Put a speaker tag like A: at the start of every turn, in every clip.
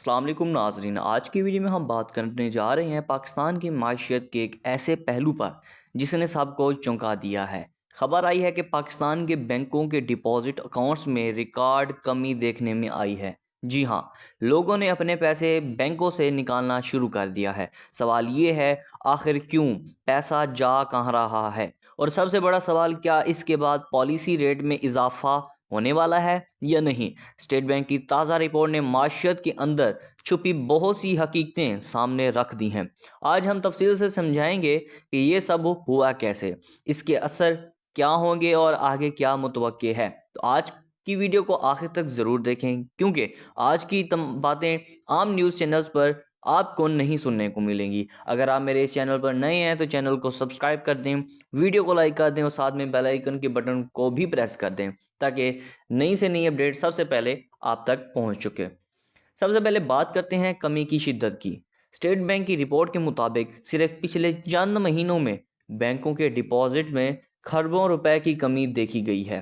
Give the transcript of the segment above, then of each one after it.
A: السلام علیکم ناظرین، آج کی ویڈیو میں ہم بات کرنے جا رہے ہیں پاکستان کی معیشت کے ایک ایسے پہلو پر جس نے سب کو چونکا دیا ہے۔ خبر آئی ہے کہ پاکستان کے بینکوں کے ڈپازٹ اکاؤنٹس میں ریکارڈ کمی دیکھنے میں آئی ہے۔ جی ہاں، لوگوں نے اپنے پیسے بینکوں سے نکالنا شروع کر دیا ہے۔ سوال یہ ہے، آخر کیوں؟ پیسہ جا کہاں رہا ہے؟ اور سب سے بڑا سوال، کیا اس کے بعد پالیسی ریٹ میں اضافہ ہونے والا ہے یا نہیں؟ اسٹیٹ بینک کی تازہ رپورٹ نے معیشت کے اندر چھپی بہت سی حقیقتیں سامنے رکھ دی ہیں۔ آج ہم تفصیل سے سمجھائیں گے کہ یہ سب ہوا کیسے، اس کے اثر کیا ہوں گے اور آگے کیا متوقع ہے۔ تو آج کی ویڈیو کو آخر تک ضرور دیکھیں، کیونکہ آج کی باتیں عام نیوز چینلز پر آپ کو نہیں سننے کو ملیں گی۔ اگر آپ میرے اس چینل پر نئے ہیں تو چینل کو سبسکرائب کر دیں، ویڈیو کو لائک کر دیں اور ساتھ میں بیل آئیکن کے بٹن کو بھی پریس کر دیں تاکہ نئی سے نئی اپڈیٹ سب سے پہلے آپ تک پہنچ چکے۔ سب سے پہلے بات کرتے ہیں کمی کی شدت کی۔ اسٹیٹ بینک کی رپورٹ کے مطابق صرف پچھلے چند مہینوں میں بینکوں کے ڈپازٹ میں کھربوں روپے کی کمی دیکھی گئی ہے،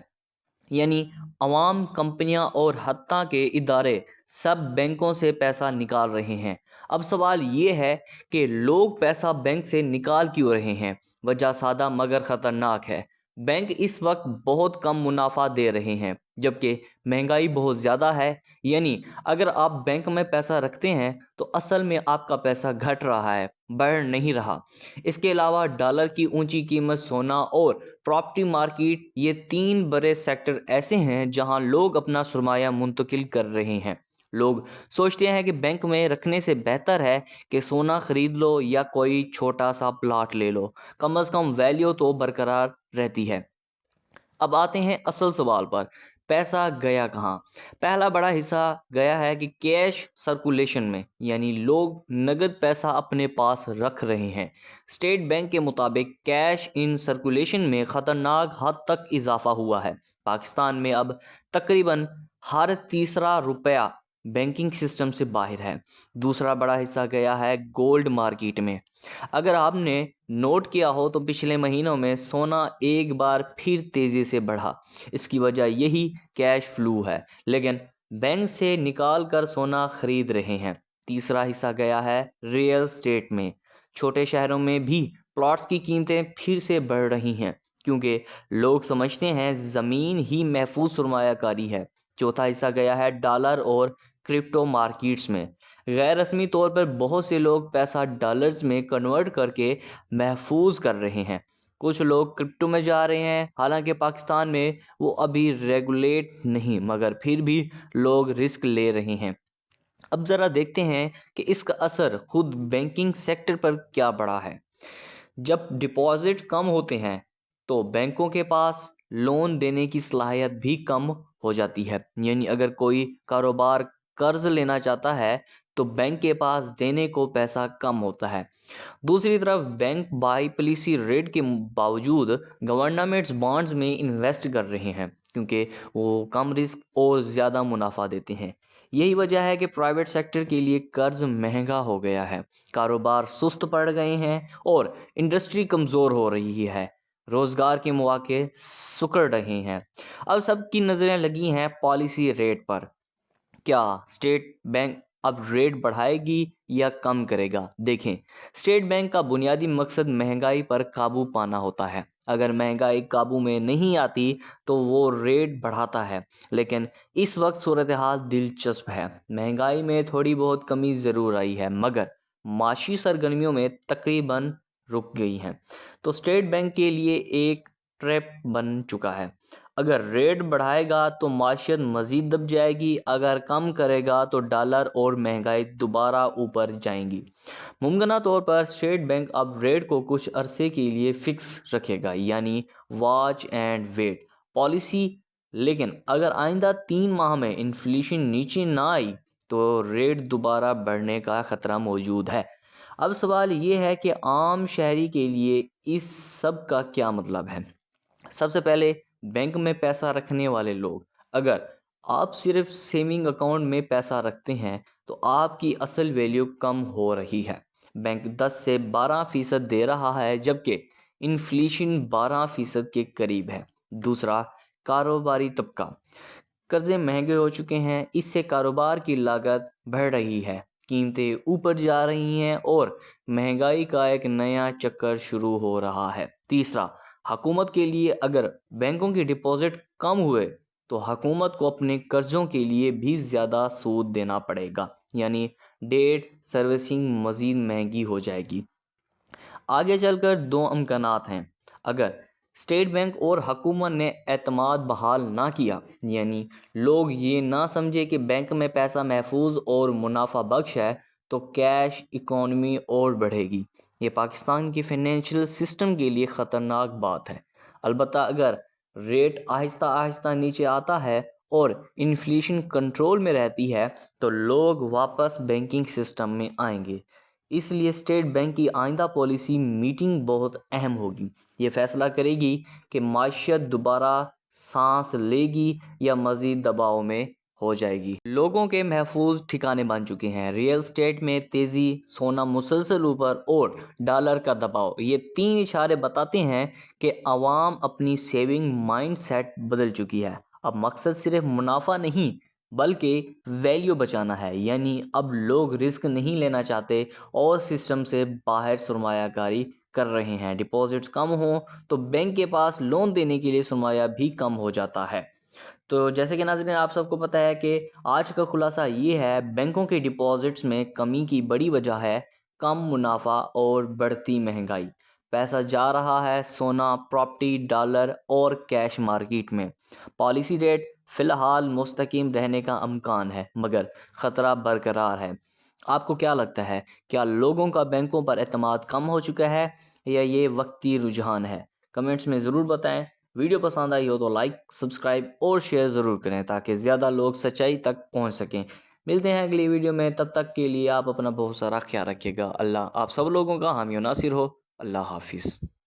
A: یعنی عوام، کمپنیاں اور حتیٰ کہ ادارے سب بینکوں سے پیسہ نکال رہے ہیں۔ اب سوال یہ ہے کہ لوگ پیسہ بینک سے نکال کیوں رہے ہیں؟ وجہ سادہ مگر خطرناک ہے۔ بینک اس وقت بہت کم منافع دے رہے ہیں جبکہ مہنگائی بہت زیادہ ہے، یعنی اگر آپ بینک میں پیسہ رکھتے ہیں تو اصل میں آپ کا پیسہ گھٹ رہا ہے، بڑھ نہیں رہا۔ اس کے علاوہ ڈالر کی اونچی قیمت، سونا اور پراپرٹی مارکیٹ، یہ تین بڑے سیکٹر ایسے ہیں جہاں لوگ اپنا سرمایہ منتقل کر رہے ہیں۔ لوگ سوچتے ہیں کہ بینک میں رکھنے سے بہتر ہے کہ سونا خرید لو یا کوئی چھوٹا سا پلاٹ لے لو، کم از کم ویلیو تو برقرار رہتی ہے۔ اب آتے ہیں اصل سوال پر، پیسہ گیا کہاں؟ پہلا بڑا حصہ گیا ہے کہ کیش سرکولیشن میں، یعنی لوگ نقد پیسہ اپنے پاس رکھ رہے ہیں۔ اسٹیٹ بینک کے مطابق کیش ان سرکولیشن میں خطرناک حد تک اضافہ ہوا ہے۔ پاکستان میں اب تقریباً ہر تیسرا روپیہ بینکنگ سسٹم سے باہر ہے۔ دوسرا بڑا حصہ گیا ہے گولڈ مارکیٹ میں۔ اگر آپ نے نوٹ کیا ہو تو پچھلے مہینوں میں سونا ایک بار پھر تیزی سے بڑھا۔ اس کی وجہ یہی کیش فلو ہے، لیکن بینک سے نکال کر سونا خرید رہے ہیں۔ تیسرا حصہ گیا ہے ریئل اسٹیٹ میں۔ چھوٹے شہروں میں بھی پلاٹس کی قیمتیں پھر سے بڑھ رہی ہیں کیونکہ لوگ سمجھتے ہیں زمین ہی محفوظ سرمایہ کاری ہے۔ چوتھا حصہ گیا ہے ڈالر اور کرپٹو مارکیٹس میں۔ غیر رسمی طور پر بہت سے لوگ پیسہ ڈالرز میں کنورٹ کر کے محفوظ کر رہے ہیں۔ کچھ لوگ کرپٹو میں جا رہے ہیں، حالانکہ پاکستان میں وہ ابھی ریگولیٹ نہیں، مگر پھر بھی لوگ رسک لے رہے ہیں۔ اب ذرا دیکھتے ہیں کہ اس کا اثر خود بینکنگ سیکٹر پر کیا پڑا ہے۔ جب ڈپازٹ کم ہوتے ہیں تو بینکوں کے پاس لون دینے کی صلاحیت بھی کم ہو جاتی ہے، یعنی اگر کوئی کاروبار قرض لینا چاہتا ہے تو بینک کے پاس دینے کو پیسہ کم ہوتا ہے۔ دوسری طرف بینک بائی پالیسی ریٹ کے باوجود گورنمنٹس بانڈز میں انویسٹ کر رہے ہیں کیونکہ وہ کم رسک اور زیادہ منافع دیتے ہیں۔ یہی وجہ ہے کہ پرائیویٹ سیکٹر کے لیے قرض مہنگا ہو گیا ہے، کاروبار سست پڑ گئے ہیں اور انڈسٹری کمزور ہو رہی ہے، روزگار کے مواقع سکڑ رہے ہیں۔ اب سب کی نظریں لگی ہیں پالیسی ریٹ پر۔ کیا اسٹیٹ بینک اب ریٹ بڑھائے گی یا کم کرے گا؟ دیکھیں، اسٹیٹ بینک کا بنیادی مقصد مہنگائی پر قابو پانا ہوتا ہے۔ اگر مہنگائی قابو میں نہیں آتی تو وہ ریٹ بڑھاتا ہے، لیکن اس وقت صورتحال دلچسپ ہے۔ مہنگائی میں تھوڑی بہت کمی ضرور آئی ہے مگر معاشی سرگرمیوں میں تقریباً رک گئی ہیں، تو اسٹیٹ بینک کے لیے ایک ٹریپ بن چکا ہے۔ اگر ریٹ بڑھائے گا تو معیشت مزید دب جائے گی، اگر کم کرے گا تو ڈالر اور مہنگائی دوبارہ اوپر جائیں گی۔ ممکنہ طور پر اسٹیٹ بینک اب ریٹ کو کچھ عرصے کے لیے فکس رکھے گا، یعنی واچ اینڈ ویٹ پالیسی، لیکن اگر آئندہ 3 ماہ میں انفلیشن نیچے نہ آئی تو ریٹ دوبارہ بڑھنے کا خطرہ موجود ہے۔ اب سوال یہ ہے کہ عام شہری کے لیے اس سب کا کیا مطلب ہے؟ سب سے پہلے بینک میں پیسہ رکھنے والے لوگ، اگر آپ صرف سیونگ اکاؤنٹ میں پیسہ رکھتے ہیں تو آپ کی اصل ویلیو کم ہو رہی ہے۔ بینک 10 سے 12% دے رہا ہے جبکہ انفلیشن 12% کے قریب ہے۔ دوسرا، کاروباری طبقہ۔ قرضے مہنگے ہو چکے ہیں، اس سے کاروبار کی لاگت بڑھ رہی ہے، قیمتیں اوپر جا رہی ہیں اور مہنگائی کا ایک نیا چکر شروع ہو رہا ہے۔ تیسرا، حکومت کے لیے اگر بینکوں کی ڈپازٹ کم ہوئے تو حکومت کو اپنے قرضوں کے لیے بھی زیادہ سود دینا پڑے گا، یعنی ڈیٹ سروسنگ مزید مہنگی ہو جائے گی۔ آگے چل کر دو امکانات ہیں۔ اگر اسٹیٹ بینک اور حکومت نے اعتماد بحال نہ کیا، یعنی لوگ یہ نہ سمجھے کہ بینک میں پیسہ محفوظ اور منافع بخش ہے، تو کیش اکانومی اور بڑھے گی۔ یہ پاکستان کی فائنینشیل سسٹم کے لیے خطرناک بات ہے۔ البتہ اگر ریٹ آہستہ آہستہ نیچے آتا ہے اور انفلیشن کنٹرول میں رہتی ہے تو لوگ واپس بینکنگ سسٹم میں آئیں گے۔ اس لیے اسٹیٹ بینک کی آئندہ پالیسی میٹنگ بہت اہم ہوگی۔ یہ فیصلہ کرے گی کہ معیشت دوبارہ سانس لے گی یا مزید دباؤ میں ہو جائے گی۔ لوگوں کے محفوظ ٹھکانے بن چکے ہیں، ریئل اسٹیٹ میں تیزی، سونا مسلسل اوپر اور ڈالر کا دباؤ۔ یہ تین اشارے بتاتے ہیں کہ عوام اپنی سیونگ مائنڈ سیٹ بدل چکی ہے۔ اب مقصد صرف منافع نہیں بلکہ ویلیو بچانا ہے، یعنی اب لوگ رسک نہیں لینا چاہتے اور سسٹم سے باہر سرمایہ کاری کر رہے ہیں۔ ڈپازٹس کم ہوں تو بینک کے پاس لون دینے کے لیے سرمایہ بھی کم ہو جاتا ہے۔ تو جیسے کہ ناظرین آپ سب کو پتہ ہے کہ آج کا خلاصہ یہ ہے، بینکوں کے ڈپازٹس میں کمی کی بڑی وجہ ہے کم منافع اور بڑھتی مہنگائی۔ پیسہ جا رہا ہے سونا، پراپرٹی، ڈالر اور کیش مارکیٹ میں۔ پالیسی ریٹ فی الحال مستحکم رہنے کا امکان ہے مگر خطرہ برقرار ہے۔ آپ کو کیا لگتا ہے، کیا لوگوں کا بینکوں پر اعتماد کم ہو چکا ہے یا یہ وقتی رجحان ہے؟ کمنٹس میں ضرور بتائیں۔ ویڈیو پسند آئی ہو تو لائک، سبسکرائب اور شیئر ضرور کریں تاکہ زیادہ لوگ سچائی تک پہنچ سکیں۔ ملتے ہیں اگلی ویڈیو میں، تب تک کے لیے آپ اپنا بہت سارا خیال رکھیے گا۔ اللہ آپ سب لوگوں کا حامی و ناصر ہو۔ اللہ حافظ۔